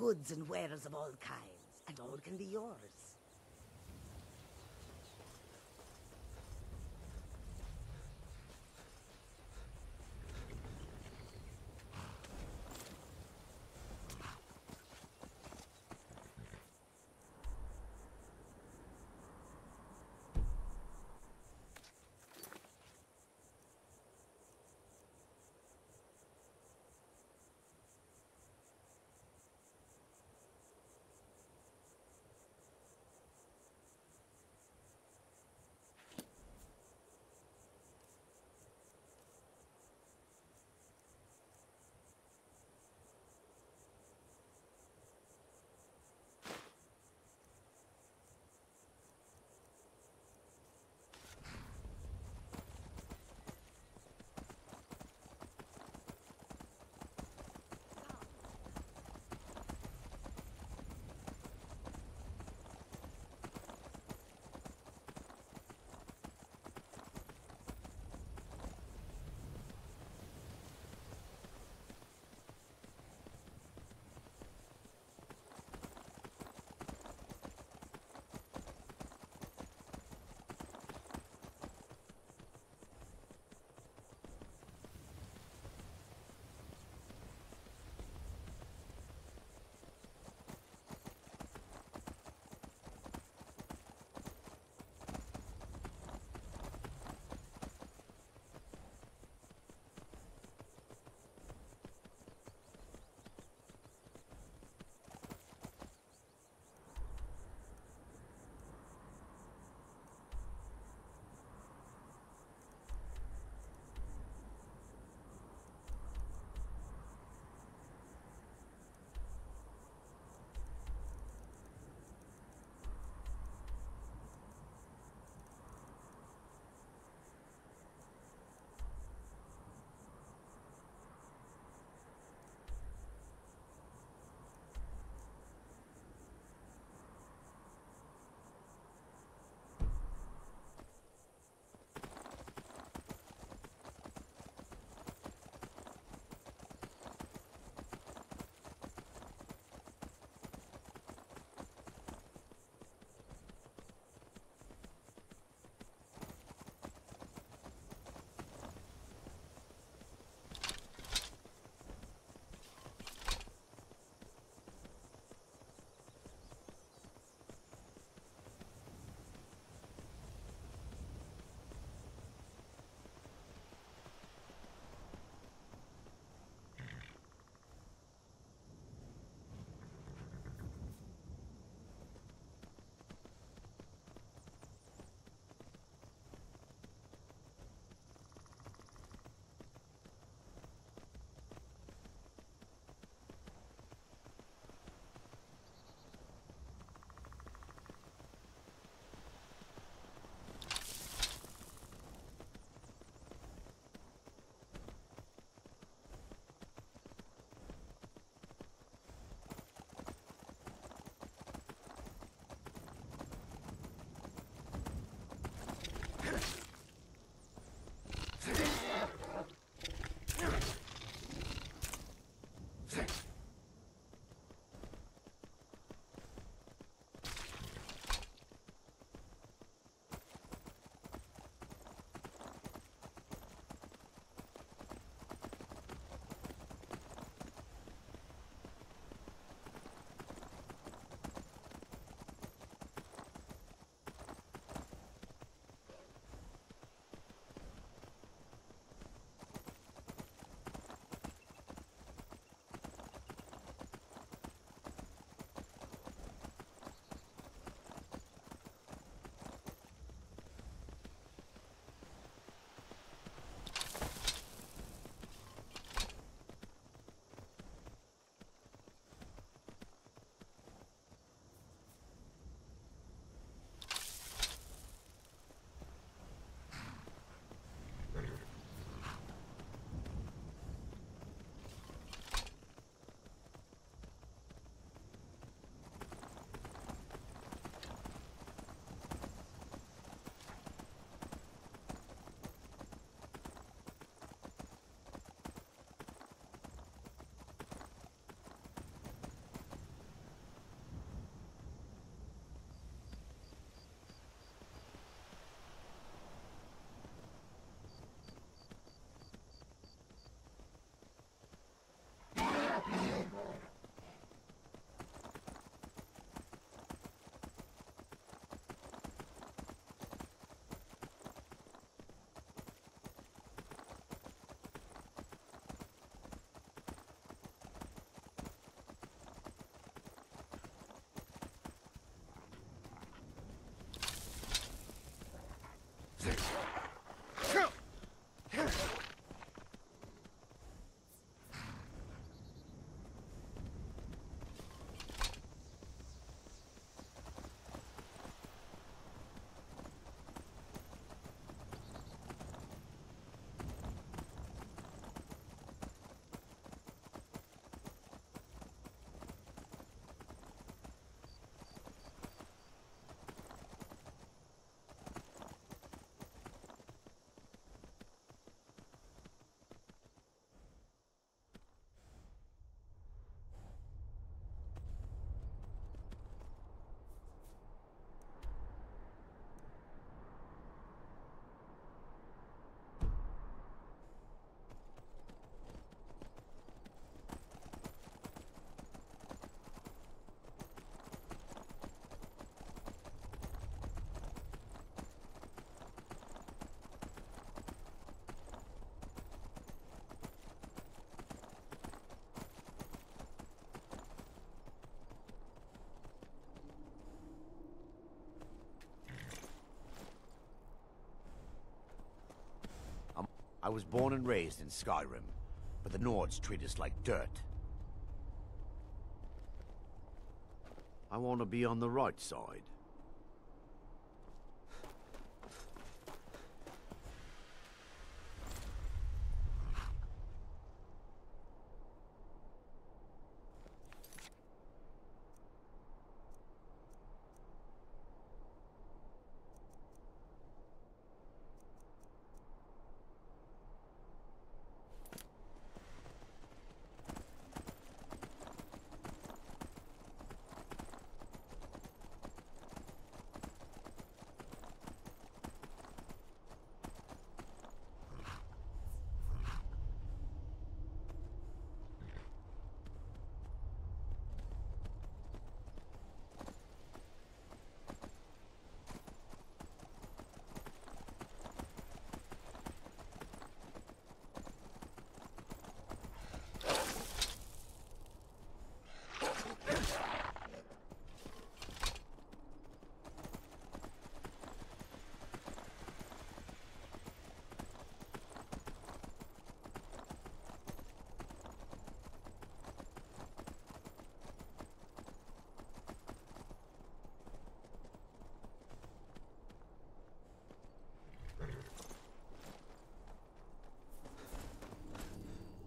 goods and wares of all kinds, and all can be yours. I was born and raised in Skyrim, but the Nords treat us like dirt. I want to be on the right side.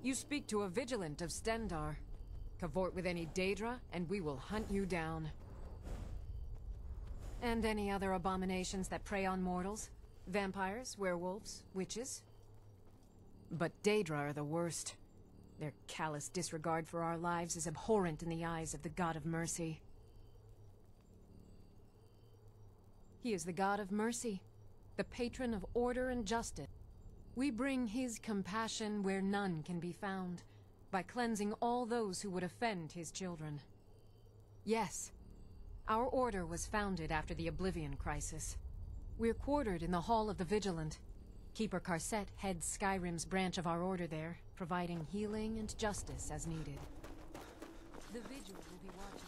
You speak to a vigilant of Stendarr. Cavort with any Daedra, and we will hunt you down. And any other abominations that prey on mortals? Vampires, werewolves, witches? But Daedra are the worst. Their callous disregard for our lives is abhorrent in the eyes of the God of Mercy. He is the God of Mercy, the patron of order and justice. We bring his compassion where none can be found, by cleansing all those who would offend his children. Yes, our order was founded after the Oblivion Crisis. We're quartered in the Hall of the Vigilant. Keeper Carset heads Skyrim's branch of our order there, providing healing and justice as needed. The Vigil will be watching.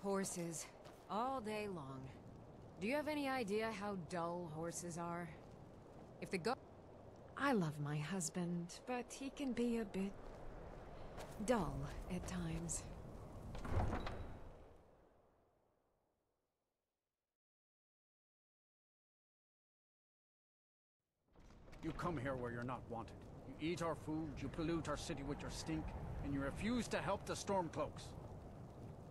Horses, all day long. Do you have any idea how dull horses are? If the I love my husband, but he can be a bit dull at times. You come here where you're not wanted. You eat our food, you pollute our city with your stink, and you refuse to help the Stormcloaks.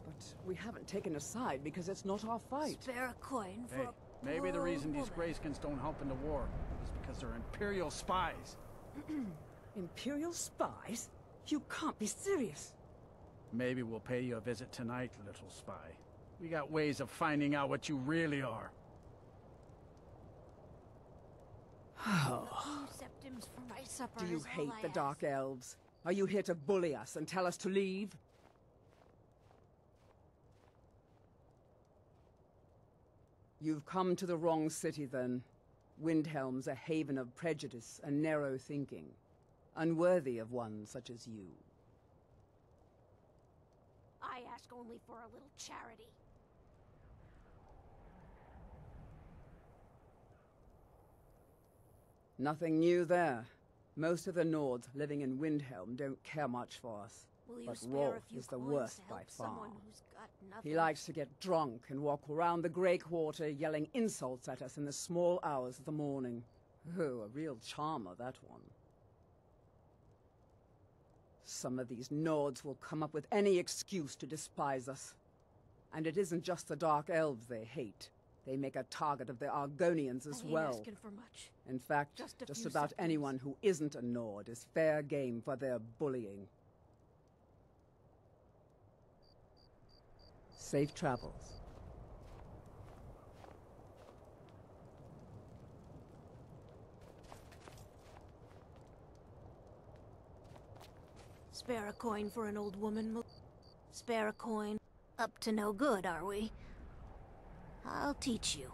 But we haven't taken a side because it's not our fight. Spare a coin for Hey, a maybe the poor reason old these woman. Greyskins don't help in the war is because they're Imperial spies. Imperial spies? You can't be serious. Maybe we'll pay you a visit tonight, little spy. We got ways of finding out what you really are. Two septims for my supper. Do you is all hate I the ask. Dark Elves? Are you here to bully us and tell us to leave? You've come to the wrong city, then. Windhelm's a haven of prejudice and narrow thinking, unworthy of one such as you. I ask only for a little charity. Nothing new there. Most of the Nords living in Windhelm don't care much for us. Will you But spare a Rolf few is the coins worst to by help far. someone who's got nothing? He likes to get drunk and walk around the Grey Quarter yelling insults at us in the small hours of the morning. Oh, a real charmer, that one. Some of these Nords will come up with any excuse to despise us. And it isn't just the Dark Elves they hate. They make a target of the Argonians as I ain't well. asking for much. In fact, Just a just few about seconds. anyone who isn't a Nord is fair game for their bullying. Safe travels. Spare a coin for an old woman. Spare a coin. Up to no good, are we? I'll teach you,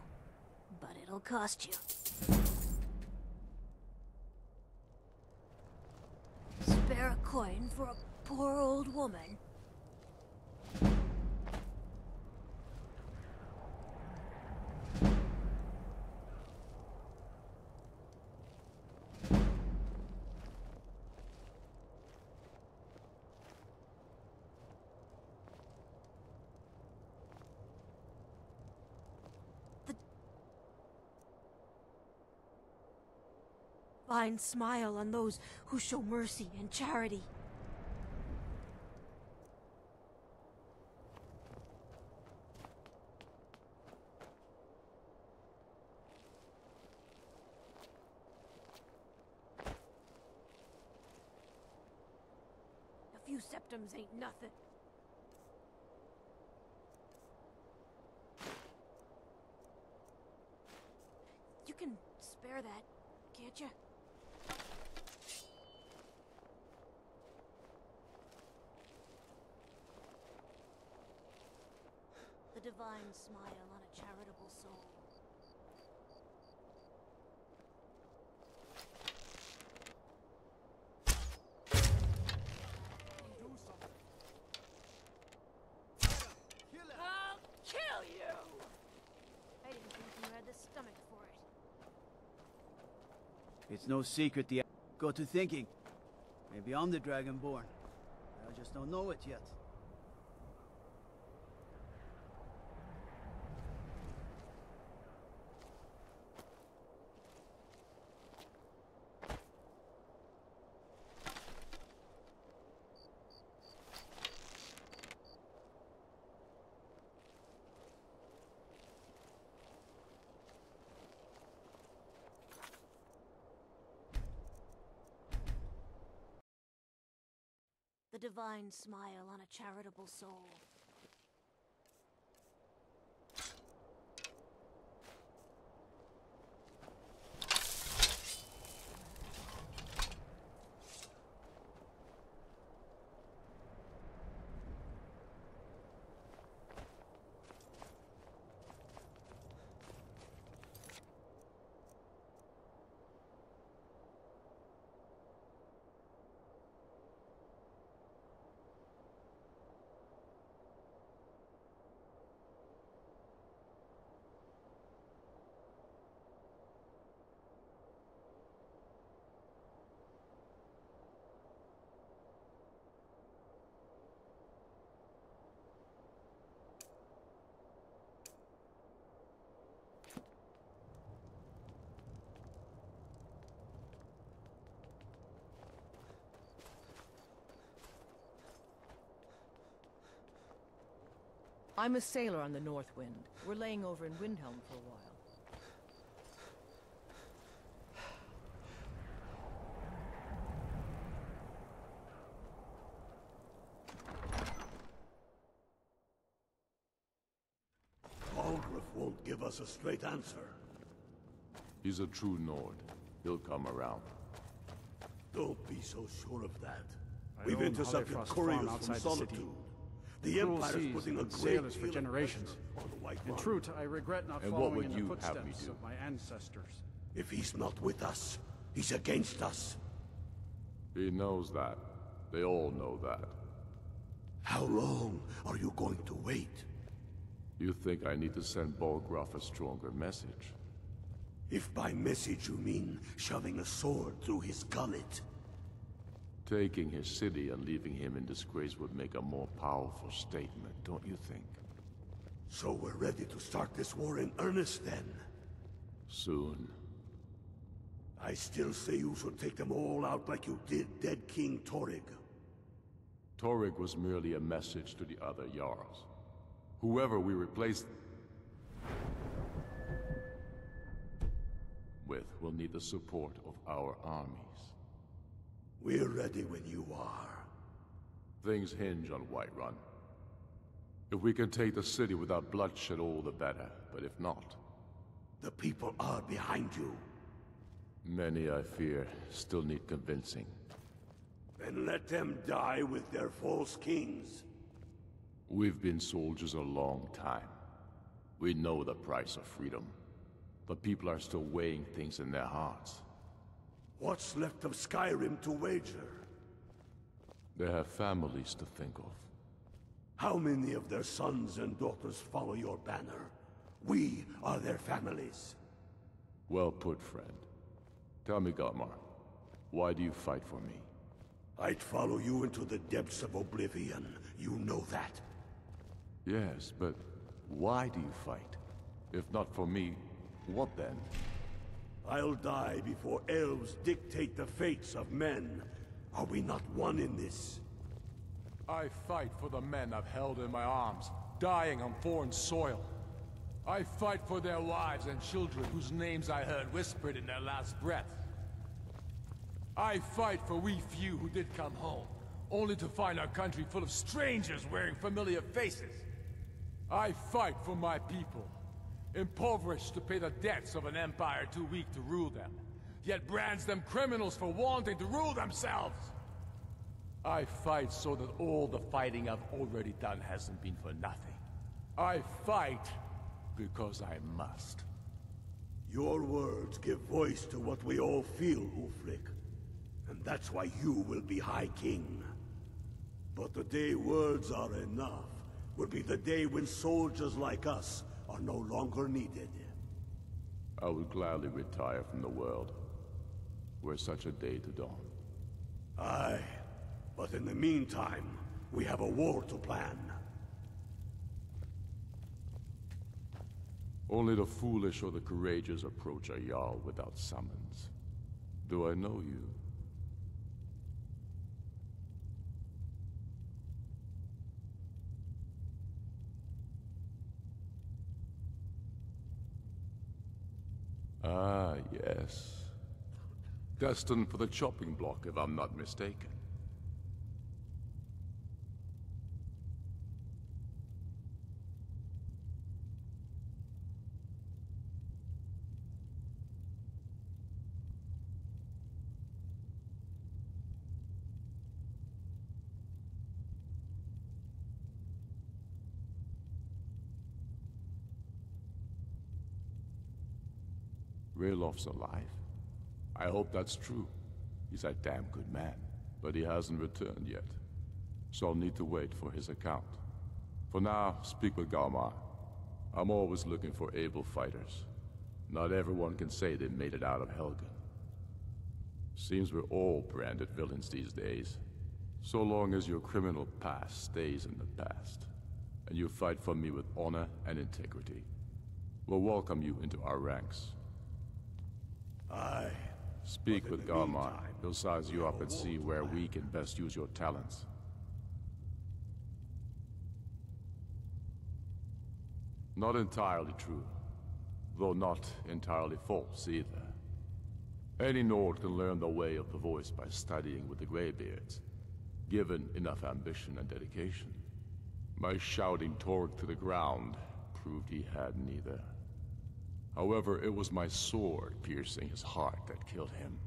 but it'll cost you. Spare a coin for a poor old woman. Divine smile on those who show mercy and charity. A few septims ain't nothing. You can spare that, can't you? The divine smile on a charitable soul. Do something. I'll kill you! I didn't think you had the stomach for it. It's no secret the got to thinking. Maybe I'm the Dragonborn. I just don't know it yet. The divine smile on a charitable soul. I'm a sailor on the North Wind. We're laying over in Windhelm for a while. Algrif won't give us a straight answer. He's a true Nord. He'll come around. Don't be so sure of that. I We've own intercepted Hollifrost couriers farm from outside the Solitude. city. The Cruel Empire's seas putting a and great sailors for deal of generations. pressure on the White In Run. truth, I regret not And what following would in the you have me footsteps do? of my ancestors. If he's not with us, he's against us. He knows that. They all know that. How long are you going to wait? You think I need to send Bolgraf a stronger message? If by message you mean shoving a sword through his gullet. Taking his city and leaving him in disgrace would make a more powerful statement, don't you think? So we're ready to start this war in earnest then? Soon. I still say you should take them all out like you did dead King Torrig. Torrig was merely a message to the other Jarls. Whoever we replace with will need the support of our armies. We're ready when you are. Things hinge on Whiterun. If we can take the city without bloodshed, all the better. But if not... The people are behind you. Many, I fear, still need convincing. Then let them die with their false kings. We've been soldiers a long time. We know the price of freedom. But people are still weighing things in their hearts. What's left of Skyrim to wager? They have families to think of. How many of their sons and daughters follow your banner? We are their families. Well put, friend. Tell me, Galmar, why do you fight for me? I'd follow you into the depths of oblivion. You know that. Yes, but why do you fight? If not for me, what then? I'll die before elves dictate the fates of men. Are we not one in this? I fight for the men I've held in my arms, dying on foreign soil. I fight for their wives and children whose names I heard whispered in their last breath. I fight for we few who did come home, only to find our country full of strangers wearing familiar faces. I fight for my people, impoverished to pay the debts of an empire too weak to rule them, yet brands them criminals for wanting to rule themselves. I fight so that all the fighting I've already done hasn't been for nothing. I fight because I must. Your words give voice to what we all feel, Ulfric. And that's why you will be High King. But the day words are enough will be the day when soldiers like us are no longer needed. I would gladly retire from the world, were such a day to dawn. Aye, but in the meantime, we have a war to plan. Only the foolish or the courageous approach a Jarl without summons. Do I know you? Ah, yes. Destined for the chopping block, if I'm not mistaken. Raylof's alive. I hope that's true. He's a damn good man, but he hasn't returned yet. So I'll need to wait for his account. For now, speak with Galmar. I'm always looking for able fighters. Not everyone can say they made it out of Helgen. Seems we're all branded villains these days. So long as your criminal past stays in the past, and you fight for me with honor and integrity, we'll welcome you into our ranks. Aye. Speak with Galmar. He'll size you up and see where we can best use your talents. Not entirely true, though not entirely false either. Any Nord can learn the way of the voice by studying with the Greybeards, given enough ambition and dedication. My shouting Torg to the ground proved he had neither. However, it was my sword piercing his heart that killed him.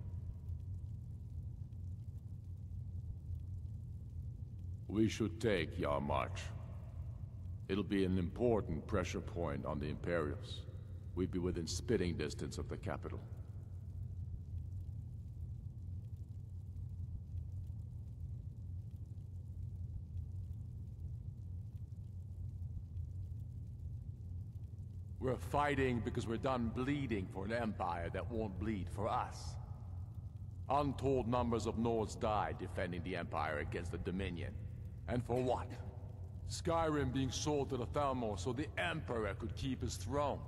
We should take Yarmarch. It'll be an important pressure point on the Imperials. We'd be within spitting distance of the capital. We're fighting because we're done bleeding for an empire that won't bleed for us. Untold numbers of Nords died defending the empire against the Dominion. And for what? Skyrim being sold to the Thalmor so the Emperor could keep his throne.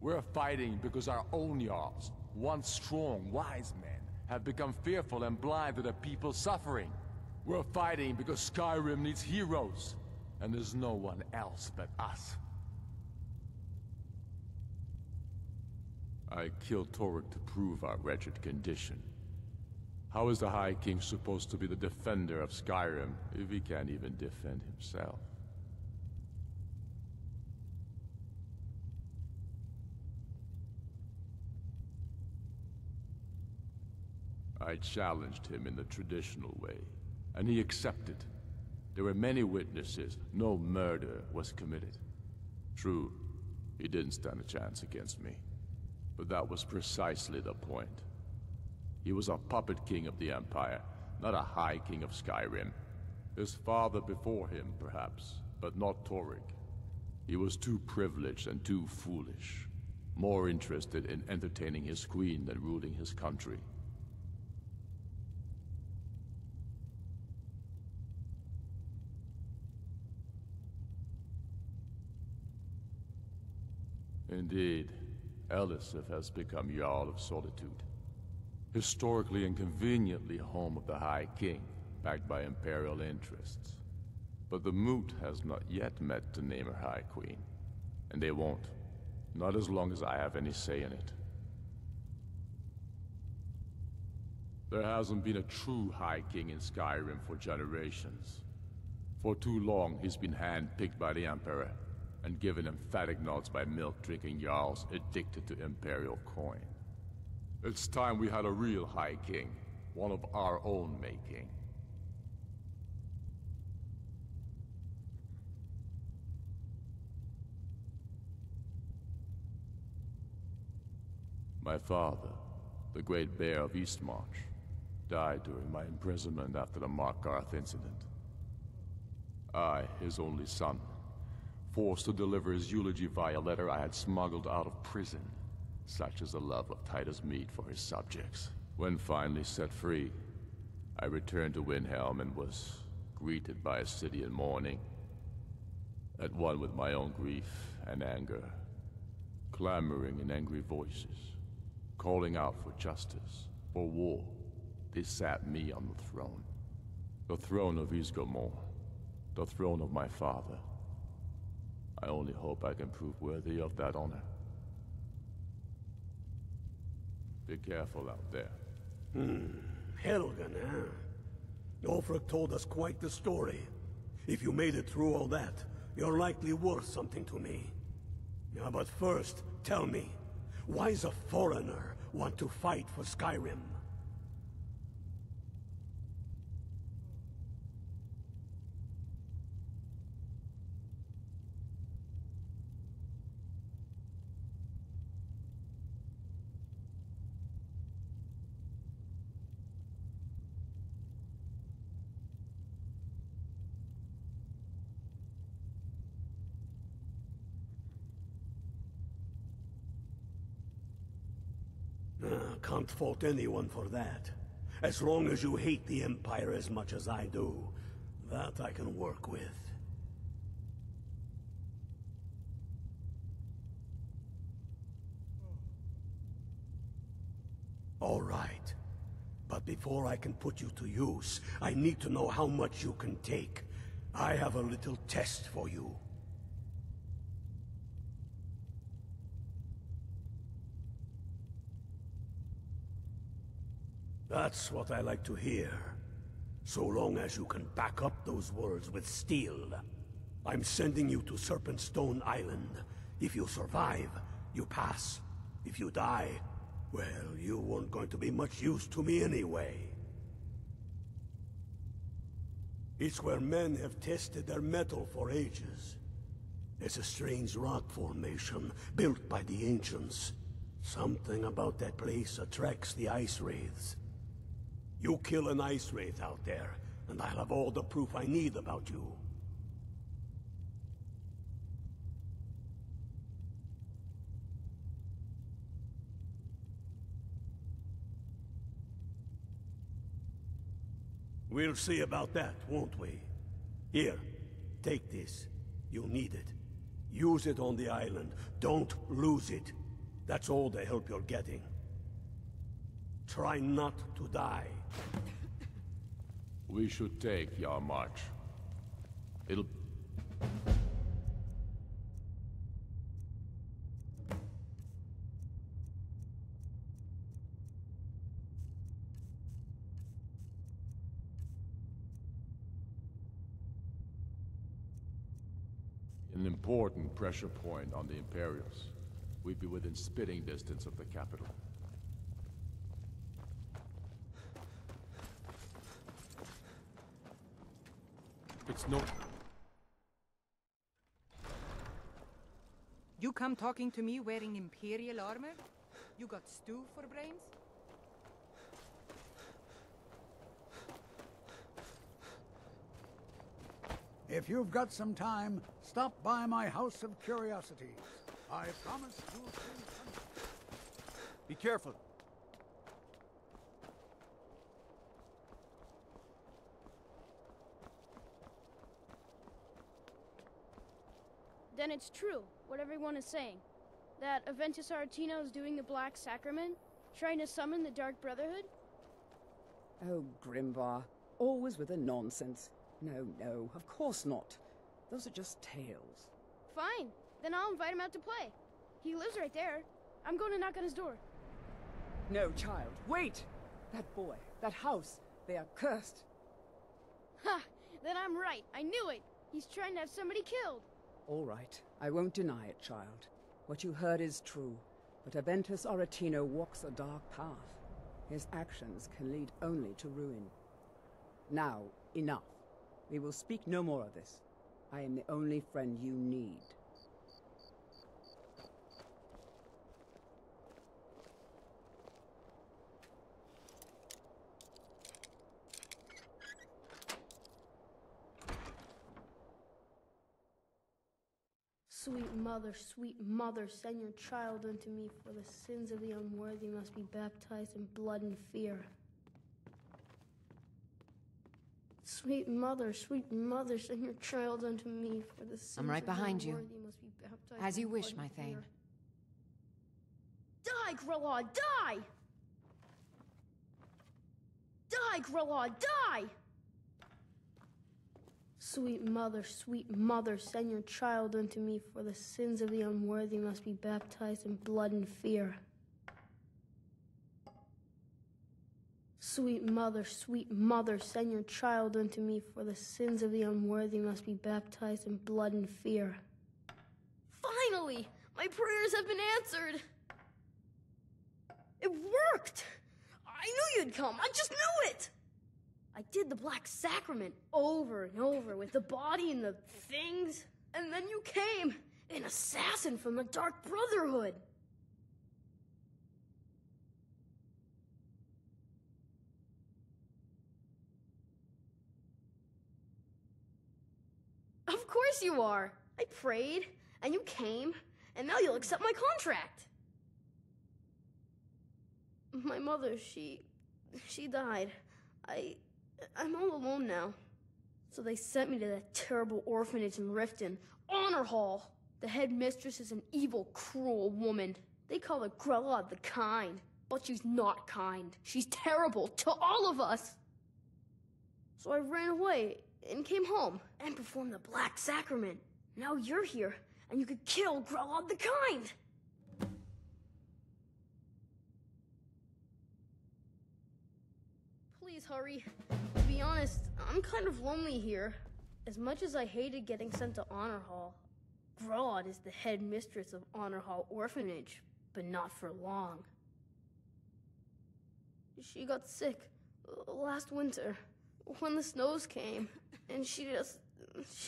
We're fighting because our own Jarls, once strong, wise men, have become fearful and blind to the people's suffering. We're fighting because Skyrim needs heroes, and there's no one else but us. I killed Torg to prove our wretched condition. How is the High King supposed to be the defender of Skyrim if he can't even defend himself? I challenged him in the traditional way, and he accepted. There were many witnesses. No murder was committed. True, he didn't stand a chance against me. But that was precisely the point. He was a puppet king of the Empire, not a High King of Skyrim. His father before him, perhaps, but not Torg. He was too privileged and too foolish. More interested in entertaining his queen than ruling his country. Indeed. Elisif has become Jarl of Solitude. Historically and conveniently home of the High King, backed by Imperial interests. But the Moot has not yet met to name her High Queen. And they won't. Not as long as I have any say in it. There hasn't been a true High King in Skyrim for generations. For too long, he's been hand-picked by the Emperor, and given emphatic nods by milk-drinking Jarls addicted to Imperial coin. It's time we had a real High King, one of our own making. My father, the Great Bear of Eastmarch, died during my imprisonment after the Markarth incident. I, his only son, forced to deliver his eulogy via letter I had smuggled out of prison. Such is the love of Titus meat for his subjects. When finally set free, I returned to Windhelm and was greeted by a city in mourning. At one with my own grief and anger, clamoring in angry voices, calling out for justice, for war. They sat me on the throne. The throne of Ysgramor, the throne of my father. I only hope I can prove worthy of that honor. Be careful out there. Helgen, huh? Ulfric told us quite the story. If you made it through all that, you're likely worth something to me. Yeah, but first, tell me, why does a foreigner want to fight for Skyrim? Can't fault anyone for that. As long as you hate the Empire as much as I do, that I can work with. All right. But before I can put you to use, I need to know how much you can take. I have a little test for you. That's what I like to hear. So long as you can back up those words with steel. I'm sending you to Serpentstone Island. If you survive, you pass. If you die, well, you weren't going to be much use to me anyway. It's where men have tested their metal for ages. It's a strange rock formation built by the ancients. Something about that place attracts the ice wraiths. You kill an ice wraith out there, and I'll have all the proof I need about you. We'll see about that, won't we? Here, take this. You'll need it. Use it on the island. Don't lose it. That's all the help you're getting. Try not to die. We should take your march. It'll... an important pressure point on the Imperials. We'd be within spitting distance of the capital. It's no... You come talking to me wearing Imperial armor? You got stew for brains? If you've got some time, stop by my House of Curiosities. I promise you'll see something. Be careful. Then it's true, what everyone is saying. That Aventus Aretino is doing the Black Sacrament, trying to summon the Dark Brotherhood? Oh, Grimvar, always with the nonsense. No, of course not. Those are just tales. Fine, then I'll invite him out to play. He lives right there. I'm going to knock on his door. No, child, wait! That boy, that house, they are cursed. Ha! Then I'm right, I knew it! He's trying to have somebody killed! All right, I won't deny it, child. What you heard is true, but Aventus Aretino walks a dark path. His actions can lead only to ruin. Now, enough. We will speak no more of this. I am the only friend you need. Sweet mother, send your child unto me, for the sins of the unworthy must be baptized in blood and fear. Sweet mother, send your child unto me, for the sins I'm right of behind the you. unworthy must be baptized As you in wish, blood my and Thane. fear. Die, Grelod, die! Die, Grelod, die! Sweet mother, send your child unto me, for the sins of the unworthy must be baptized in blood and fear. Sweet mother, send your child unto me, for the sins of the unworthy must be baptized in blood and fear. Finally! My prayers have been answered! It worked! I knew you'd come, I just knew it! I did the Black Sacrament over and over with the body and the things, and then you came, an assassin from the Dark Brotherhood. Of course you are. I prayed, and you came, and now you'll accept my contract. My mother, she died. I'm all alone now. So they sent me to that terrible orphanage in Riften, Honor Hall. The headmistress is an evil, cruel woman. They call her Grelod the Kind, but she's not kind. She's terrible to all of us. So I ran away and came home and performed the Black Sacrament. Now you're here, and you could kill Grelod the Kind. Please hurry. To be honest, I'm kind of lonely here. As much as I hated getting sent to Honor Hall, Grodd is the head mistress of Honor Hall Orphanage, but not for long. She got sick last winter when the snows came, and she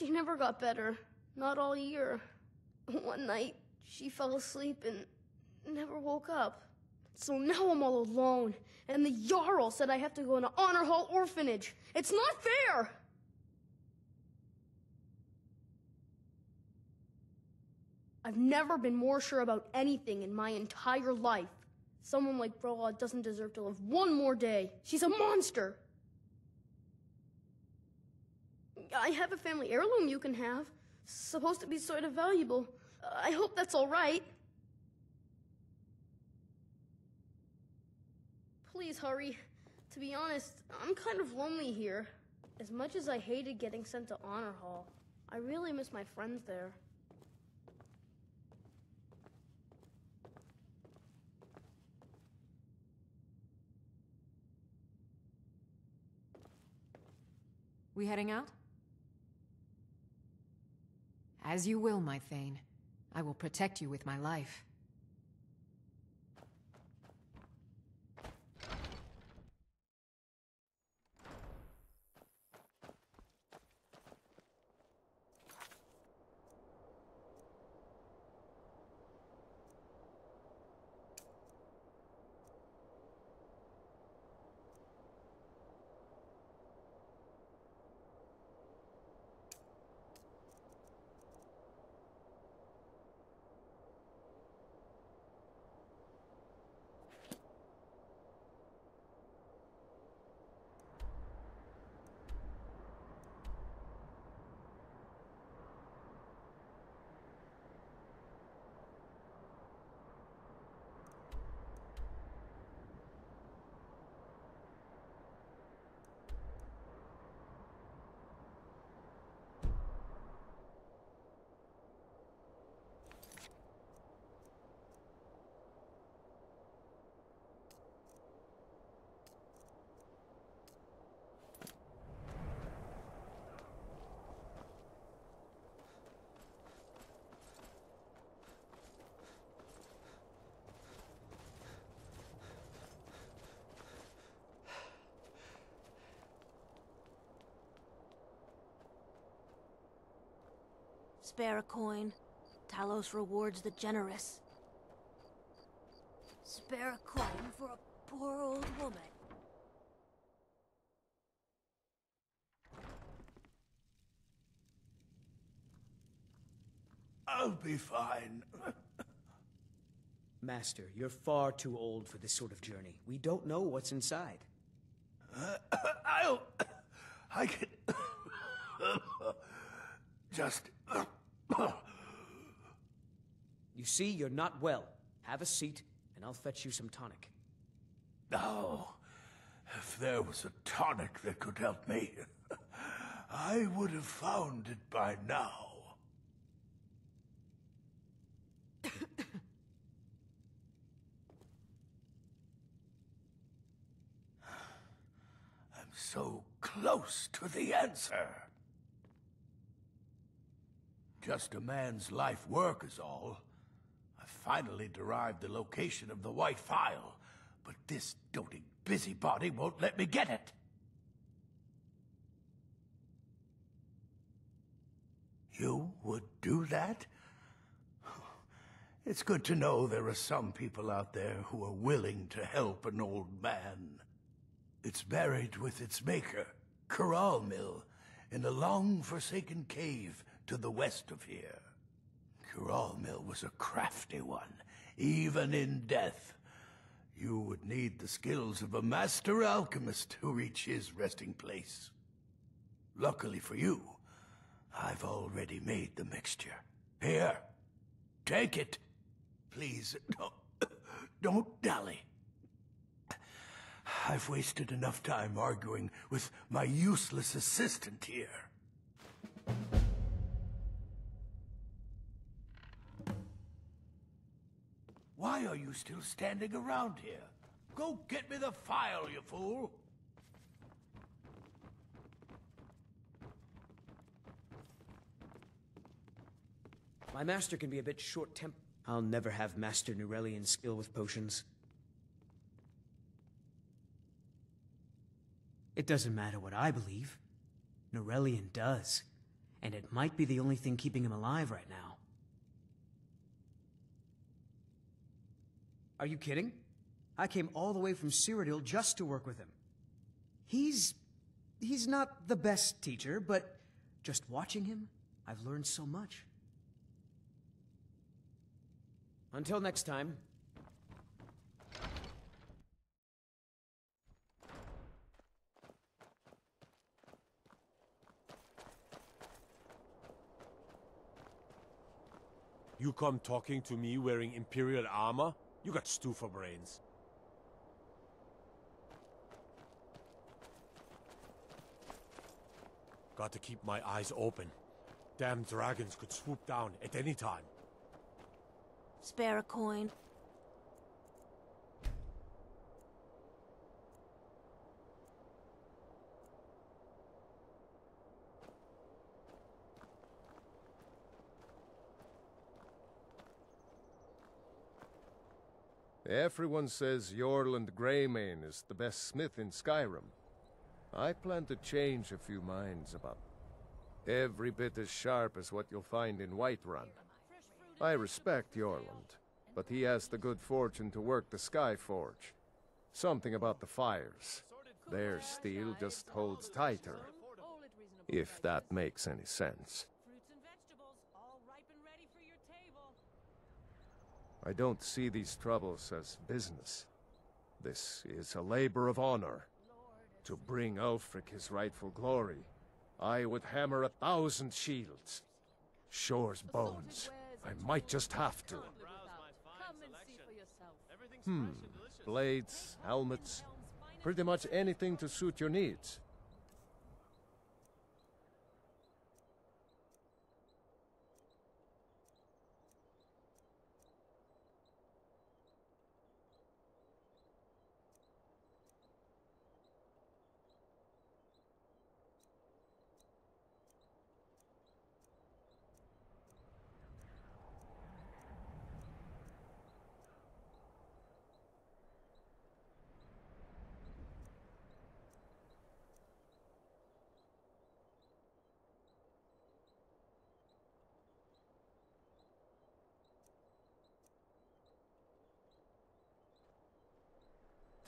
never got better, not all year. One night, she fell asleep and never woke up. So now I'm all alone, and the Jarl said I have to go into Honor Hall Orphanage. It's not fair! I've never been more sure about anything in my entire life. Someone like Broad doesn't deserve to live one more day. She's a monster! I have a family heirloom you can have. Supposed to be sort of valuable. I hope that's all right. Please hurry. To be honest, I'm kind of lonely here. As much as I hated getting sent to Honor Hall, I really miss my friends there. We heading out? As you will, my Thane. I will protect you with my life. Spare a coin. Talos rewards the generous. Spare a coin for a poor old woman. I'll be fine. Master, you're far too old for this sort of journey. We don't know what's inside. I can... just... You see, you're not well. Have a seat, and I'll fetch you some tonic. Oh, if there was a tonic that could help me, I would have found it by now. I'm so close to the answer. Just a man's life work is all. I finally derived the location of the White Phial, but this doting busybody won't let me get it. You would do that? It's good to know there are some people out there who are willing to help an old man. It's buried with its maker, Coralmill, in a long-forsaken cave to the west of here. Coralmill was a crafty one, even in death. You would need the skills of a master alchemist to reach his resting place. Luckily for you, I've already made the mixture. Here, take it. Please, don't dally. I've wasted enough time arguing with my useless assistant here. Why are you still standing around here? Go get me the file, you fool! My master can be a bit short-tempered. I'll never have Master Nurelian's skill with potions. It doesn't matter what I believe. Nurelian does. And it might be the only thing keeping him alive right now. Are you kidding? I came all the way from Cyrodiil just to work with him. He's not the best teacher, but just watching him, I've learned so much. Until next time. You come talking to me wearing Imperial armor? You got stew for brains. Got to keep my eyes open. Damn dragons could swoop down at any time. Spare a coin. Everyone says Yorland Greymane is the best smith in Skyrim. I plan to change a few minds about every bit as sharp as what you'll find in Whiterun. I respect Yorland, but he has the good fortune to work the Skyforge. Something about the fires. Their steel just holds tighter. If that makes any sense. I don't see these troubles as business. This is a labor of honor. To bring Ulfric his rightful glory, I would hammer 1,000 shields. Shore's bones. I might just have to. Blades, helmets, pretty much anything to suit your needs.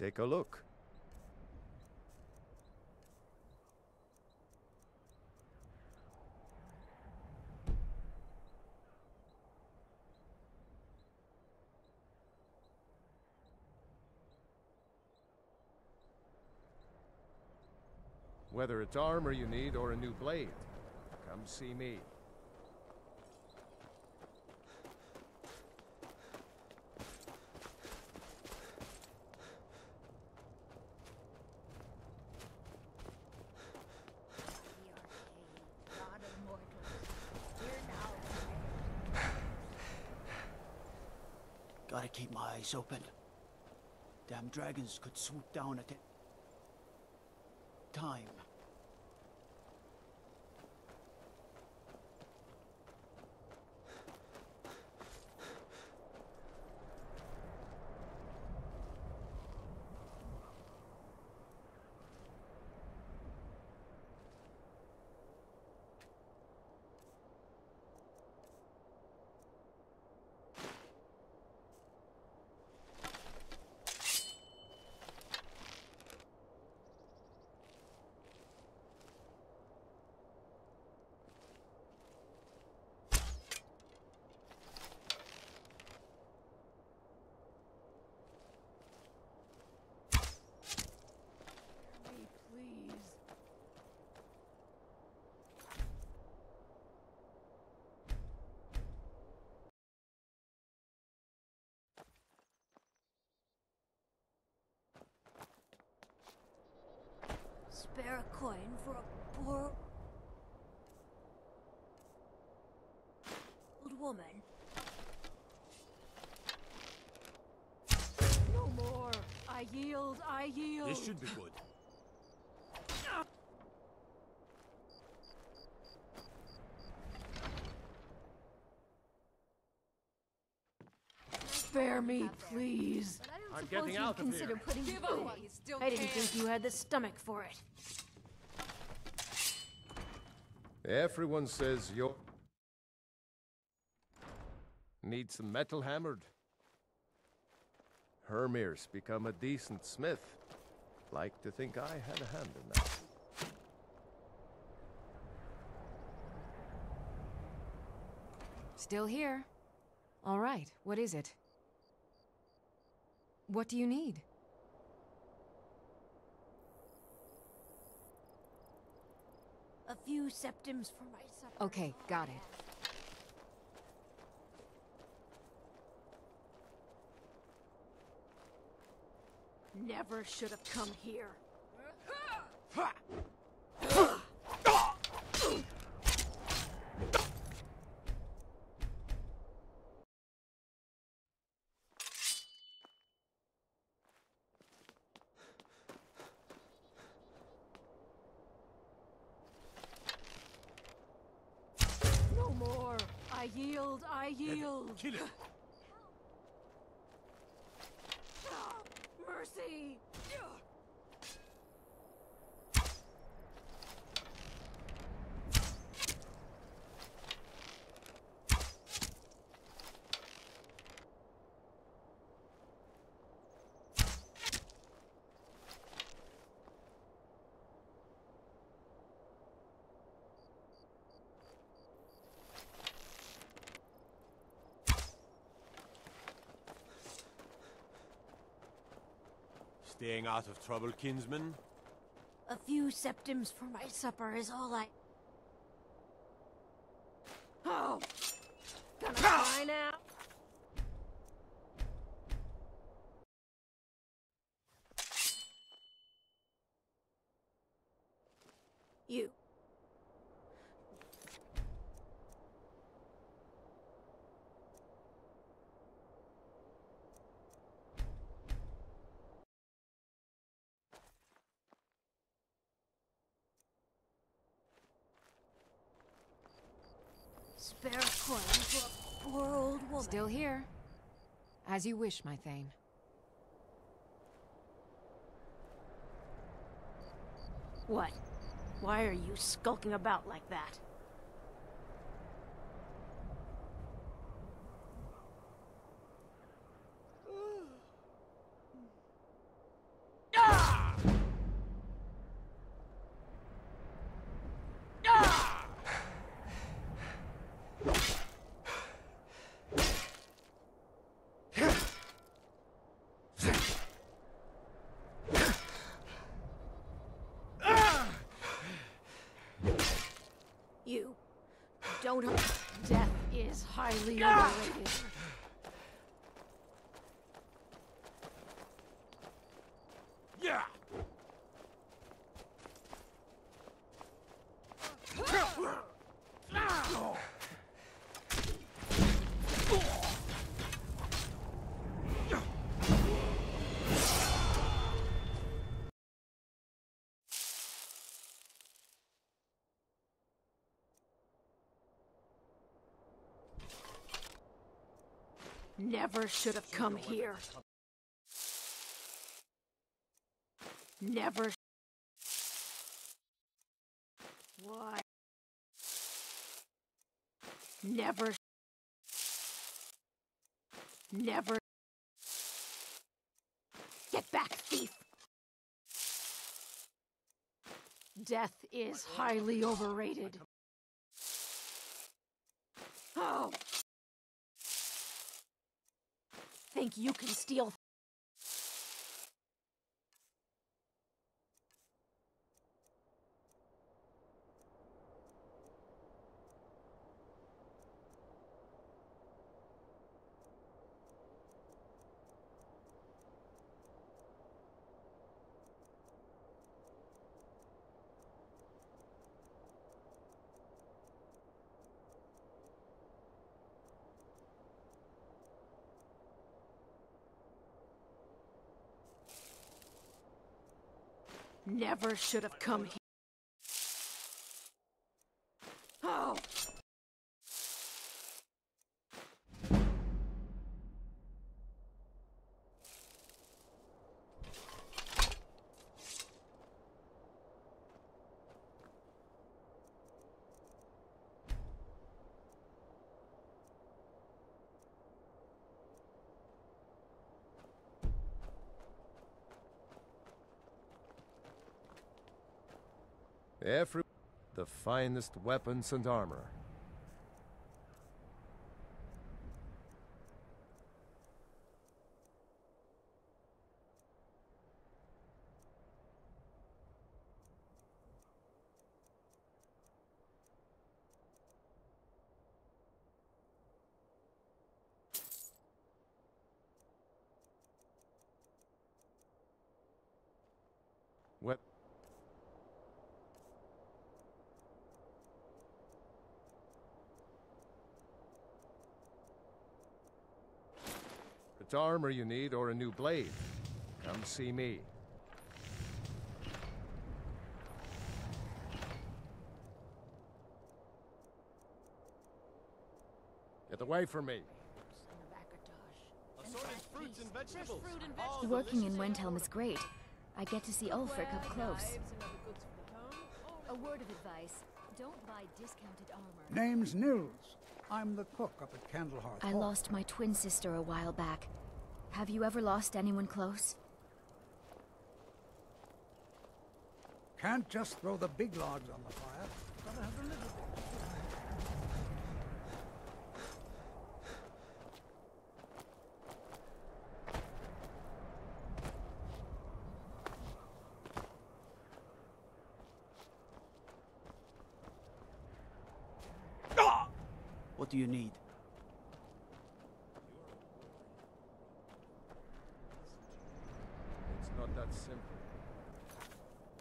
Take a look. Whether it's armor you need or a new blade, come see me. Gotta keep my eyes open. Damn dragons could swoop down at any time. Spare a coin for a poor old woman. No more! I yield, I yield! This should be good. spare me, please. I'm getting out of here. Putting Give up while you still I didn't can. think you had the stomach for it. Everyone says you're... Need some metal hammered. Hermir's become a decent smith. Like to think I had a hand in that. Still here. All right, what is it? What do you need? A few septims for my supper. Okay, got it. Never should have come here. No more. I yield. I yield. Kill it. Mercy. Staying out of trouble, kinsman? A few septims for my supper is all I... Oh! Gonna cry now? You. Spare a coin for a poor old woman. Still here. As you wish, my Thane. What? Why are you skulking about like that? You don't... Death is highly overrated. Yeah! Never should have come here. Never. Why? Never. Never. Get back, thief! Death is highly overrated. Oh! Think you can steal? Never should have come here. Oh! The finest weapons and armor. It's armor you need or a new blade. Come see me. Get away from me. Assorted fruits and vegetables. Working in Wendhelm is great. I get to see Ulfric up close. A word of advice. Don't buy discounted armor. Name's Nils. I'm the cook up at Candlehearth I Hall. lost my twin sister a while back. Have you ever lost anyone close? Can't just throw the big logs on the fire. Gotta have the little bit. What do you need? It's not that simple.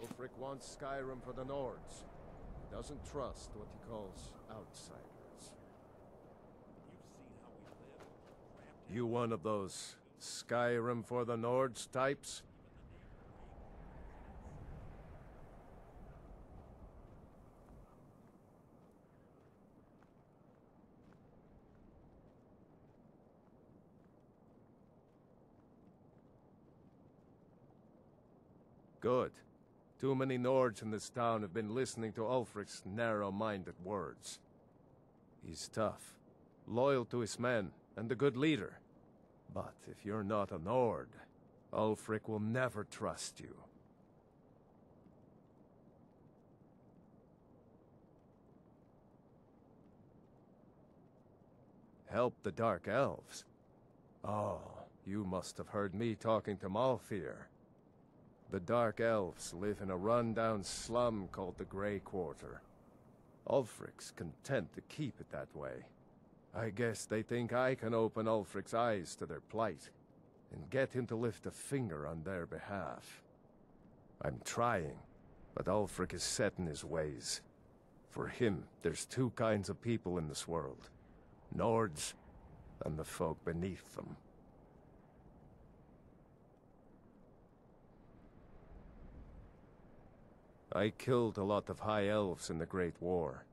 Ulfric wants Skyrim for the Nords. He doesn't trust what he calls outsiders. You one of those Skyrim for the Nords types? Good. Too many Nords in this town have been listening to Ulfric's narrow-minded words. He's tough, loyal to his men, and a good leader. But if you're not a Nord, Ulfric will never trust you. Help the Dark Elves? Oh, you must have heard me talking to Malfir. The Dark Elves live in a run-down slum called the Grey Quarter. Ulfric's content to keep it that way. I guess they think I can open Ulfric's eyes to their plight, and get him to lift a finger on their behalf. I'm trying, but Ulfric is set in his ways. For him, there's two kinds of people in this world. Nords, and the folk beneath them. I killed a lot of High Elves in the Great War,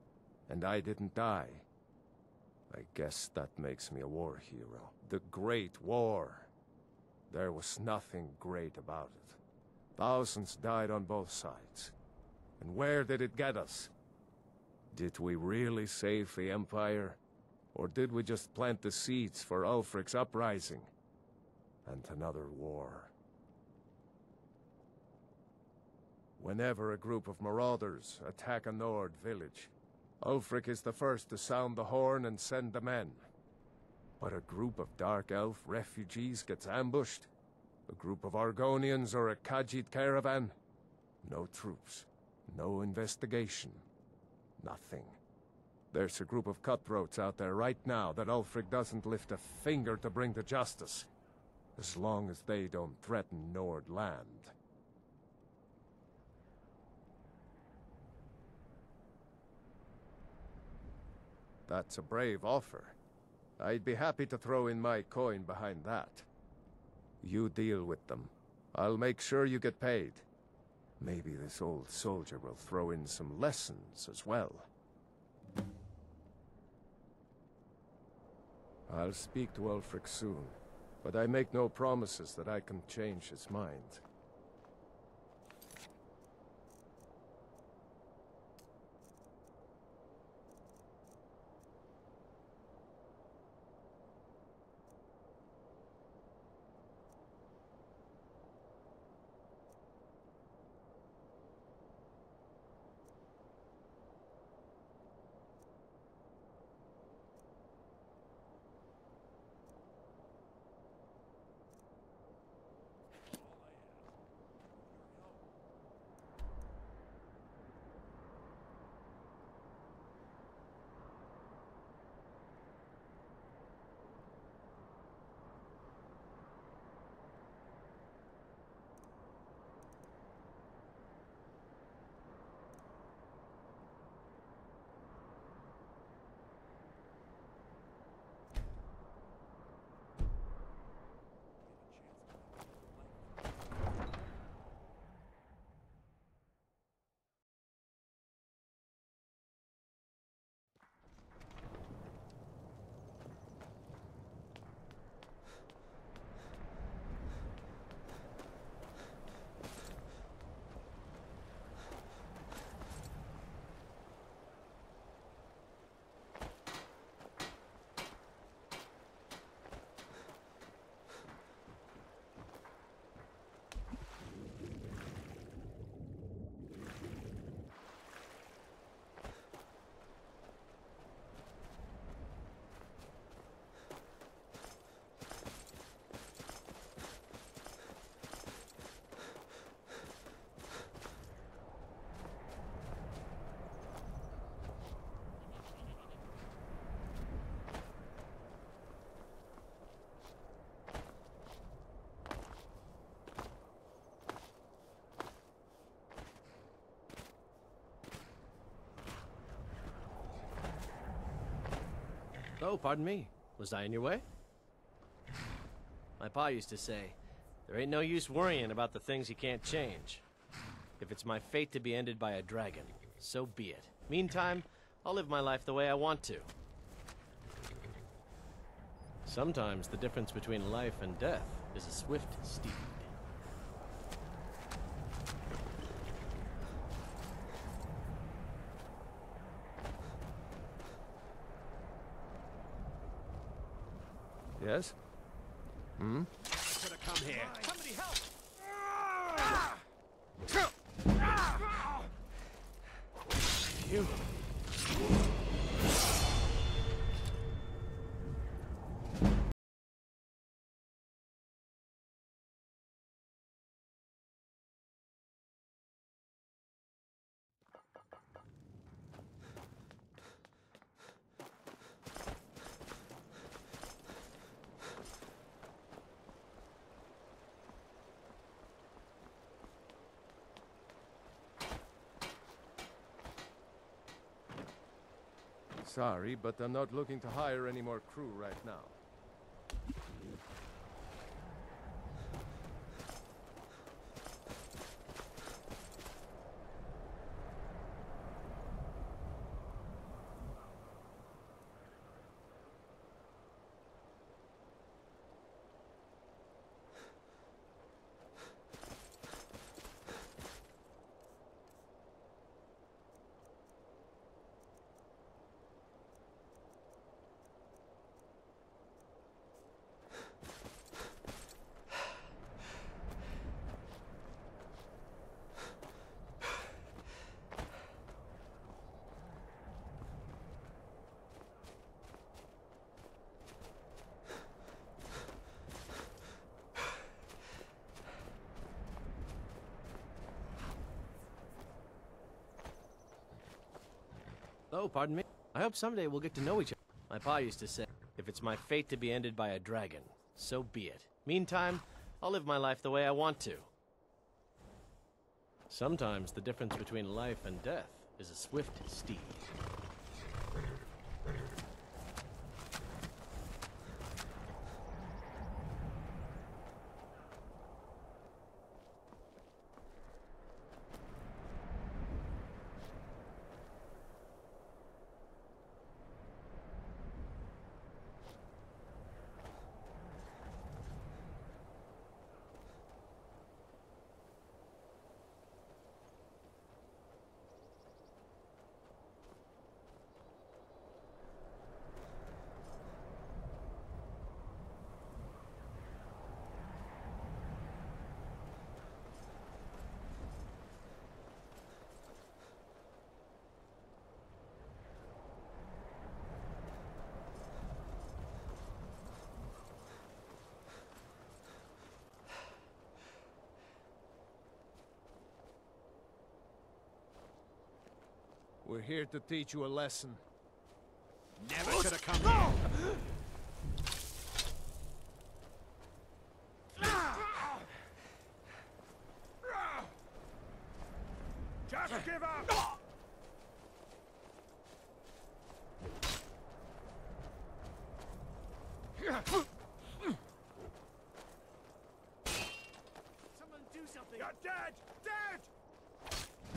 and I didn't die. I guess that makes me a war hero. The Great War. There was nothing great about it. Thousands died on both sides. And where did it get us? Did we really save the Empire? Or did we just plant the seeds for Ulfric's uprising? And another war. Whenever a group of marauders attack a Nord village, Ulfric is the first to sound the horn and send the men. But a group of Dark Elf refugees gets ambushed, a group of Argonians or a Khajiit caravan, no troops, no investigation, nothing. There's a group of cutthroats out there right now that Ulfric doesn't lift a finger to bring to justice, as long as they don't threaten Nord land. That's a brave offer. I'd be happy to throw in my coin behind that. You deal with them. I'll make sure you get paid. Maybe this old soldier will throw in some lessons as well. I'll speak to Ulfric soon, but I make no promises that I can change his mind. Oh, pardon me. Was I in your way? My pa used to say, there ain't no use worrying about the things you can't change. If it's my fate to be ended by a dragon, so be it. Meantime, I'll live my life the way I want to. Sometimes the difference between life and death is a swift steed. Yes? Hmm? Should have come here. Somebody help! You. Sorry, but I'm not looking to hire any more crew right now. Oh, pardon me. I hope someday we'll get to know each other. My pa used to say, if it's my fate to be ended by a dragon, so be it. Meantime, I'll live my life the way I want to. Sometimes the difference between life and death is a swift steed. We're here to teach you a lesson. Never should have come here. Just give up! Someone do something. You're dead! Dead!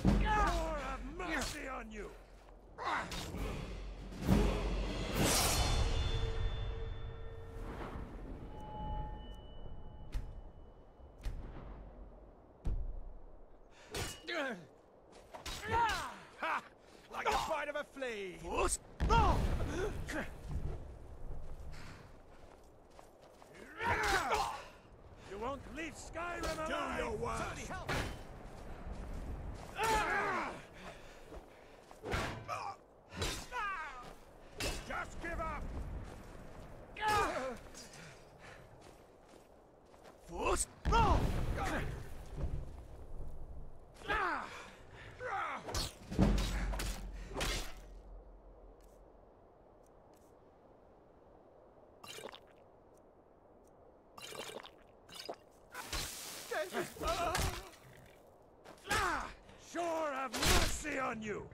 Lord have mercy on you! Ha! Like the bite of a flea. You won't leave Skyrim alive! Do your worst. Somebody help! Just give up! Force. Sure have mercy on you!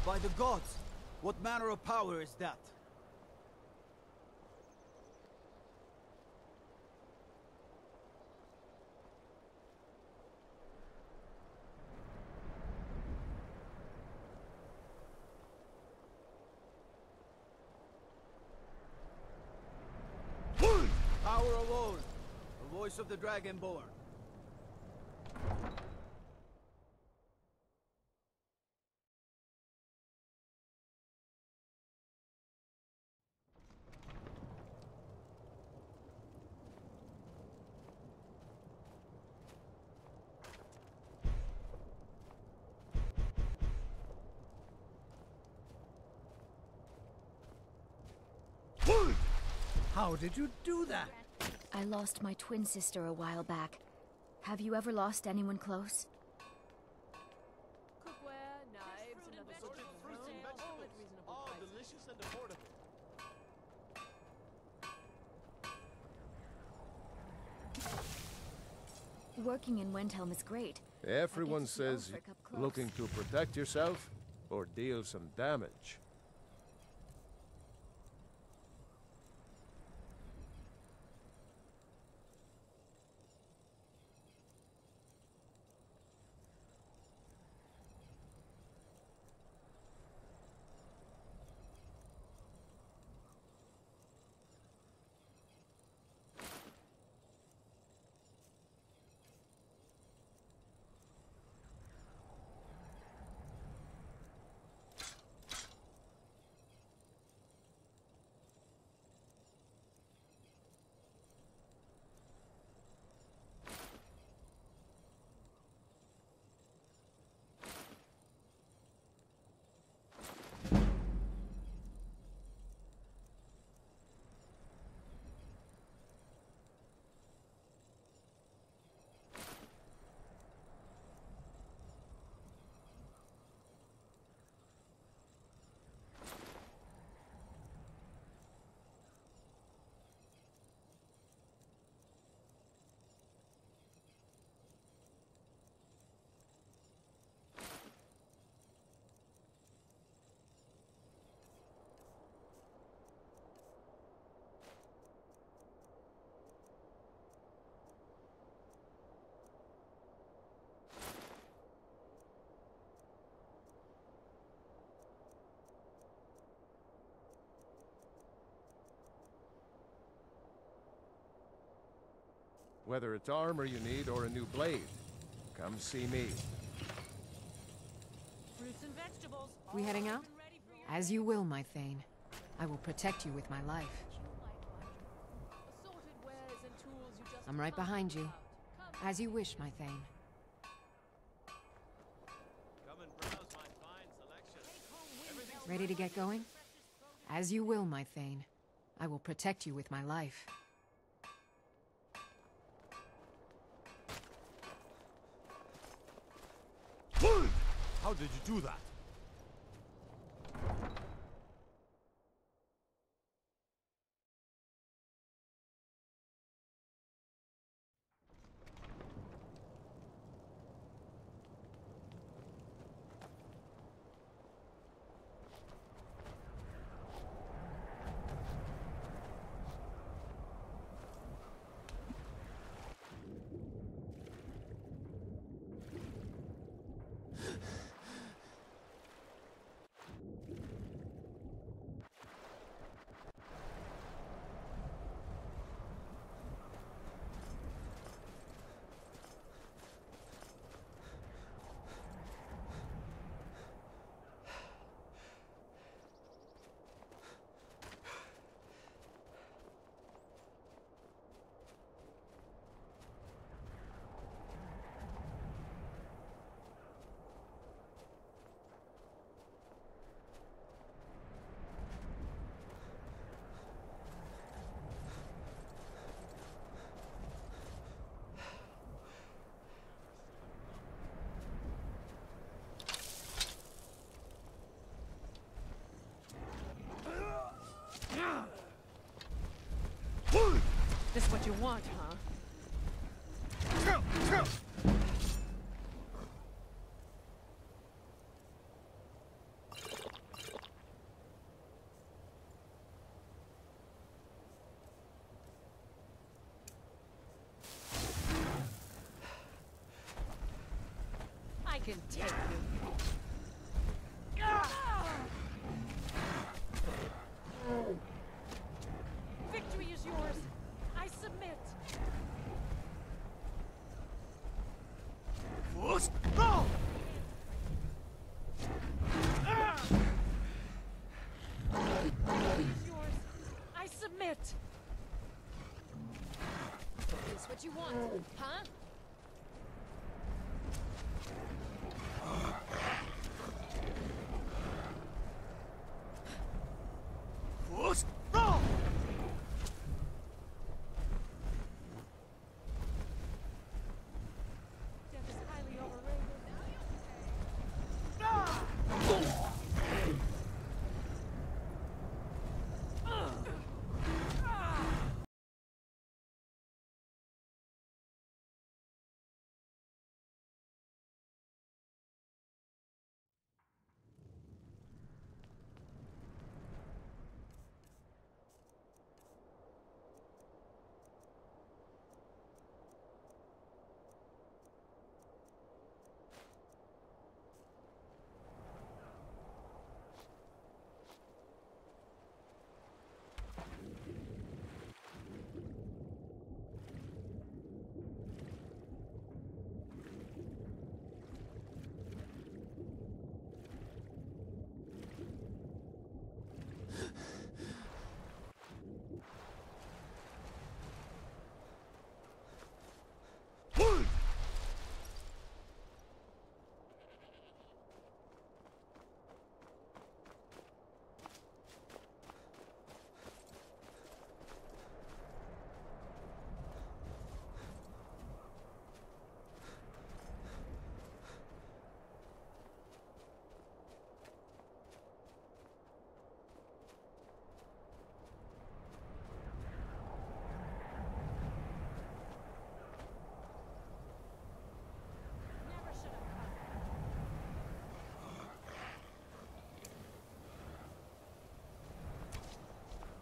By the gods! What manner of power is that? Power of old, the voice of the Dragonborn. How did you do that? I lost my twin sister a while back. Have you ever lost anyone close? Cookware, knives, and other sorts of fruits and vegetables, all delicious and affordable. Working in Wendhelm is great. Everyone says looking to protect yourself or deal some damage. Whether it's armor you need or a new blade, come see me. Fruits and vegetables. We heading out? As you will, my Thane. I will protect you with my life. Assorted wares and tools you just I'm right behind you. As you wish, my Thane. Come and browse my fine selection. Ready to get going? As you will, my Thane. I will protect you with my life. How did you do that? This what you want, huh? can take you. Victory is yours. I submit. Force, go! Victory is yours. I submit. Is this what you want, huh? Force, go! Death is highly overrated.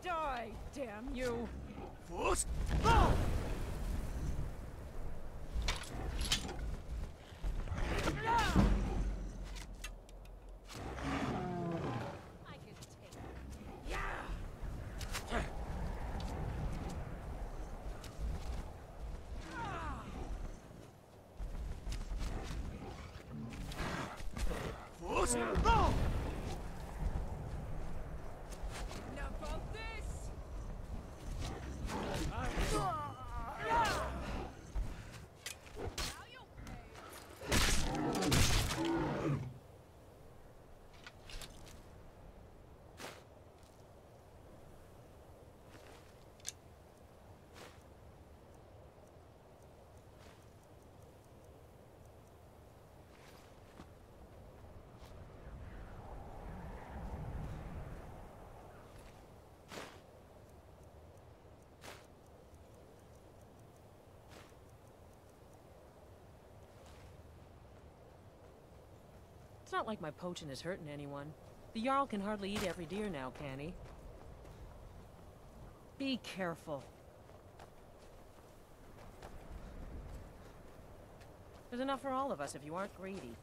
Die, damn you! Force, go! I can take it. Yeah! Force, go! Enough of this! It's not like my poaching is hurting anyone. The Jarl can hardly eat every deer now, can he? Be careful. There's enough for all of us if you aren't greedy.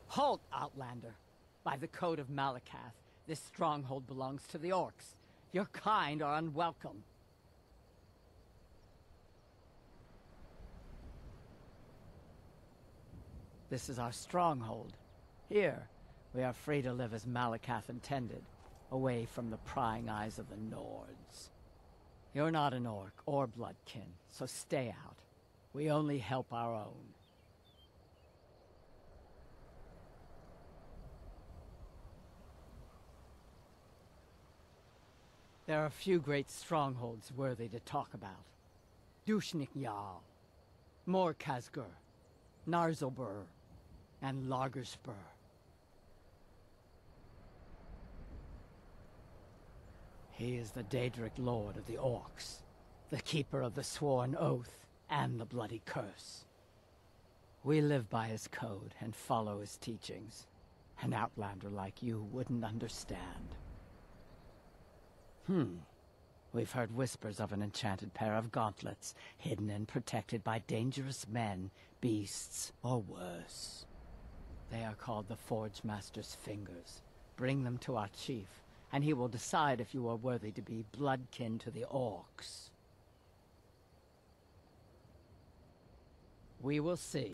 Halt, Outlander! By the code of Malakath, this stronghold belongs to the orcs. Your kind are unwelcome. This is our stronghold. Here, we are free to live as Malakath intended, away from the prying eyes of the Nords. You're not an orc or bloodkin, so stay out. We only help our own. There are a few great strongholds worthy to talk about. Dushnik Jarl, Morkazgur, Narzobur, and Lagerspur. He is the Daedric Lord of the Orcs, the keeper of the Sworn Oath and the Bloody Curse. We live by his code and follow his teachings. An outlander like you wouldn't understand. We've heard whispers of an enchanted pair of gauntlets, hidden and protected by dangerous men, beasts, or worse. They are called the Forge Master's Fingers. Bring them to our chief, and he will decide if you are worthy to be bloodkin to the orcs. We will see.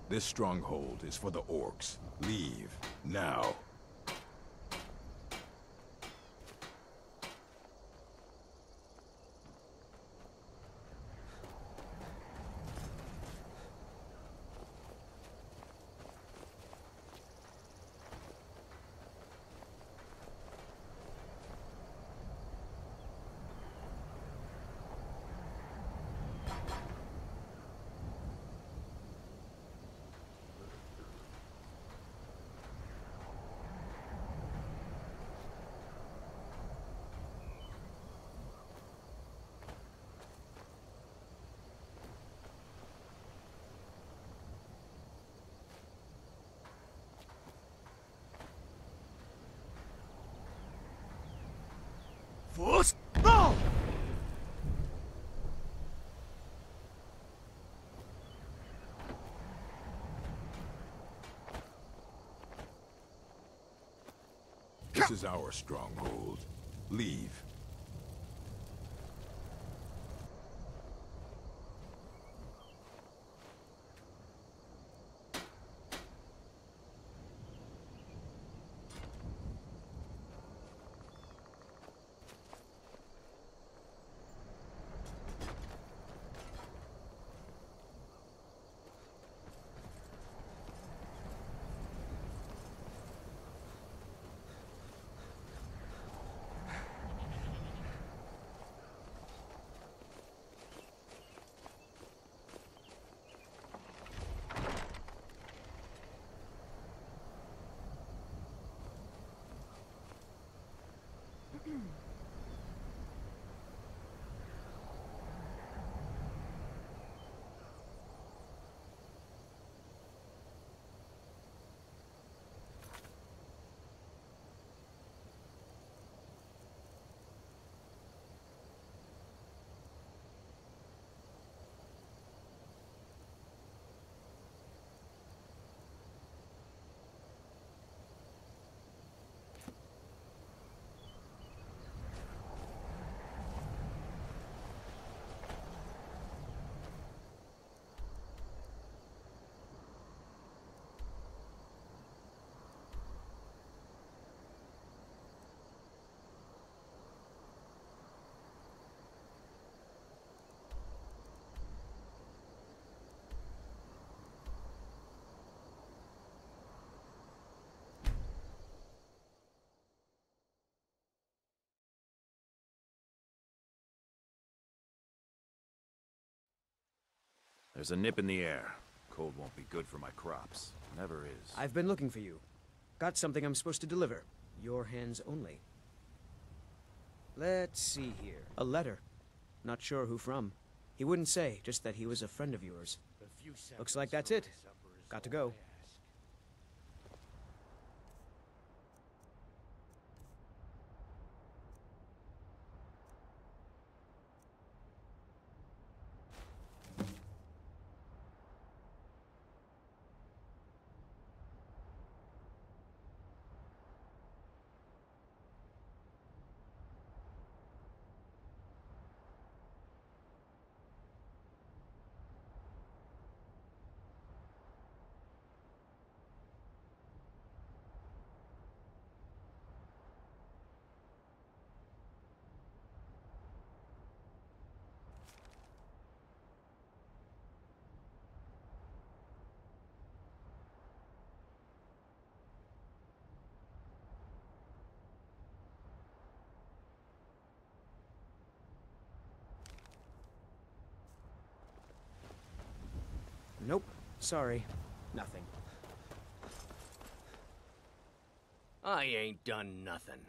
This stronghold is for the orcs. Leave, now. First, now! This is our stronghold. Leave. There's a nip in the air. Cold won't be good for my crops. Never is. I've been looking for you. Got something I'm supposed to deliver. Your hands only. Let's see here. A letter. Not sure who from. He wouldn't say, just that he was a friend of yours. Looks like that's it. Got to go. Nope. Sorry. Nothing. I ain't done nothing.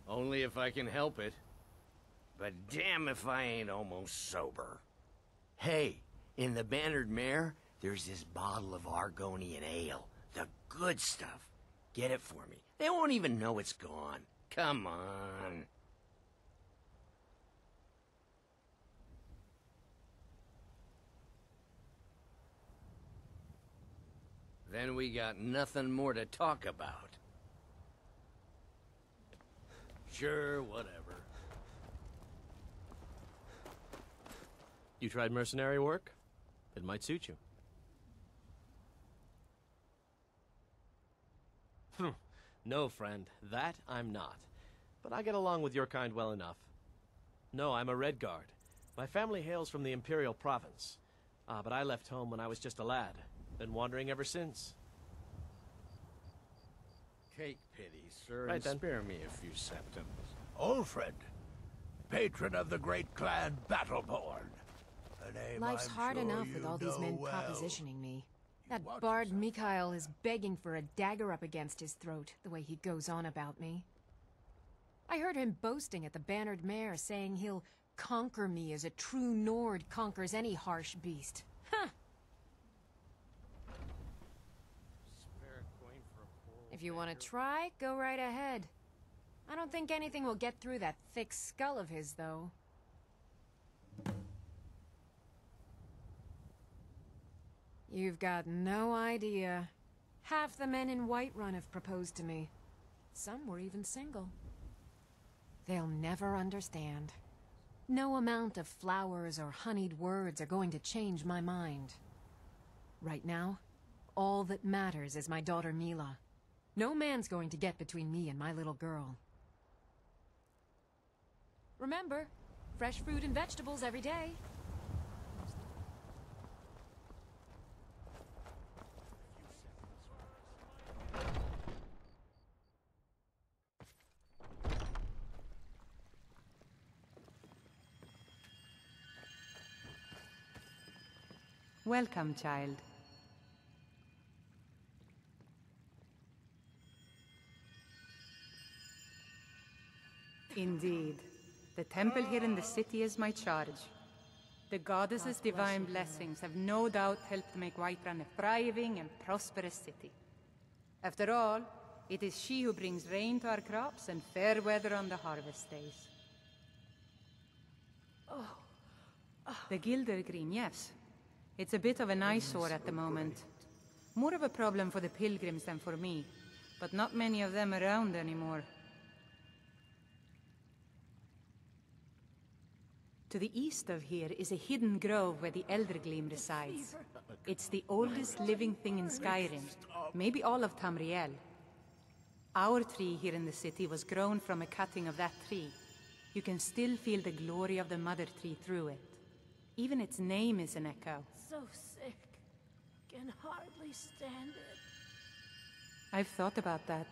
Only if I can help it. But damn if I ain't almost sober. Hey, in the Bannered Mare, there's this bottle of Argonian ale. The good stuff. Get it for me. They won't even know it's gone. Come on. Then we got nothing more to talk about. Sure, whatever. You tried mercenary work? It might suit you. No, friend. That I'm not. But I get along with your kind well enough. No, I'm a Red Guard. My family hails from the Imperial Province. But I left home when I was just a lad. Been wandering ever since. Take pity, sir, Right and then. spare me a few septims. Ulfred, patron of the great clan Battleborn. A name Life's I'm hard sure enough you with all these know men well. propositioning me. That bard Mikhail is begging for a dagger up against his throat, the way he goes on about me. I heard him boasting at the Bannered Mare, saying he'll conquer me as a true Nord conquers any harsh beast. Huh! If you want to try, go right ahead. I don't think anything will get through that thick skull of his, though. You've got no idea. Half the men in Whiterun have proposed to me. Some were even single. They'll never understand. No amount of flowers or honeyed words are going to change my mind. Right now, all that matters is my daughter Mila. No man's going to get between me and my little girl. Remember, fresh fruit and vegetables every day. Welcome, child. Indeed. The temple here in the city is my charge. The goddess's divine blessings have no doubt helped make Whiterun a thriving and prosperous city. After all, it is she who brings rain to our crops and fair weather on the harvest days. The Gilder Green, yes. It's a bit of an eyesore at the moment. More of a problem for the pilgrims than for me, but not many of them around anymore. To the east of here is a hidden grove where the Elder Gleam resides. It's the oldest living thing in Skyrim, maybe all of Tamriel. Our tree here in the city was grown from a cutting of that tree. You can still feel the glory of the mother tree through it. Even its name is an echo. So sick. Can hardly stand it. I've thought about that.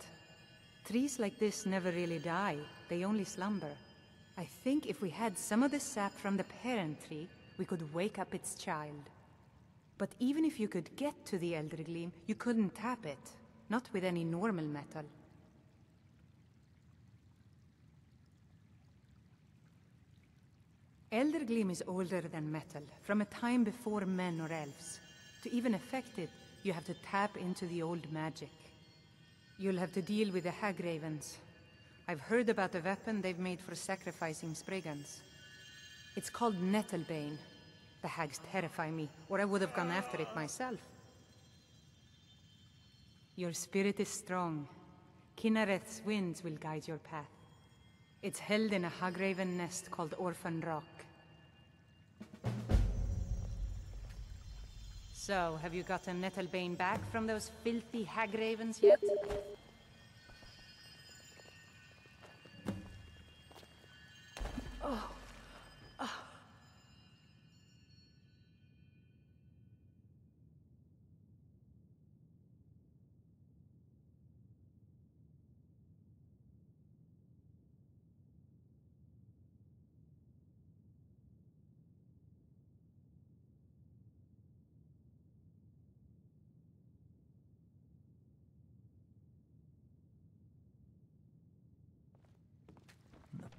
Trees like this never really die, they only slumber. I think if we had some of the sap from the parent tree, we could wake up its child. But even if you could get to the Elder Gleam, you couldn't tap it. Not with any normal metal. Elder Gleam is older than metal, from a time before men or elves. To even affect it, you have to tap into the old magic. You'll have to deal with the Hag Ravens. I've heard about the weapon they've made for sacrificing Spriggans. It's called Nettlebane. The hags terrify me, or I would have gone after it myself. Your spirit is strong. Kinnereth's winds will guide your path. It's held in a Hagraven nest called Orphan Rock. So, have you gotten Nettlebane back from those filthy Hagravens yet? Oh.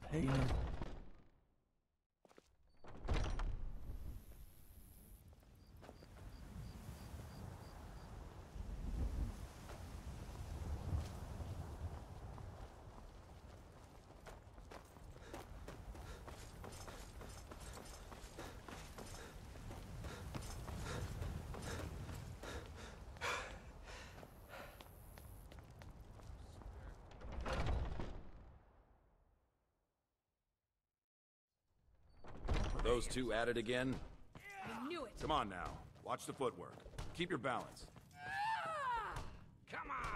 Pain. Those two at it again? I knew it! Come on now. Watch the footwork. Keep your balance. Come on!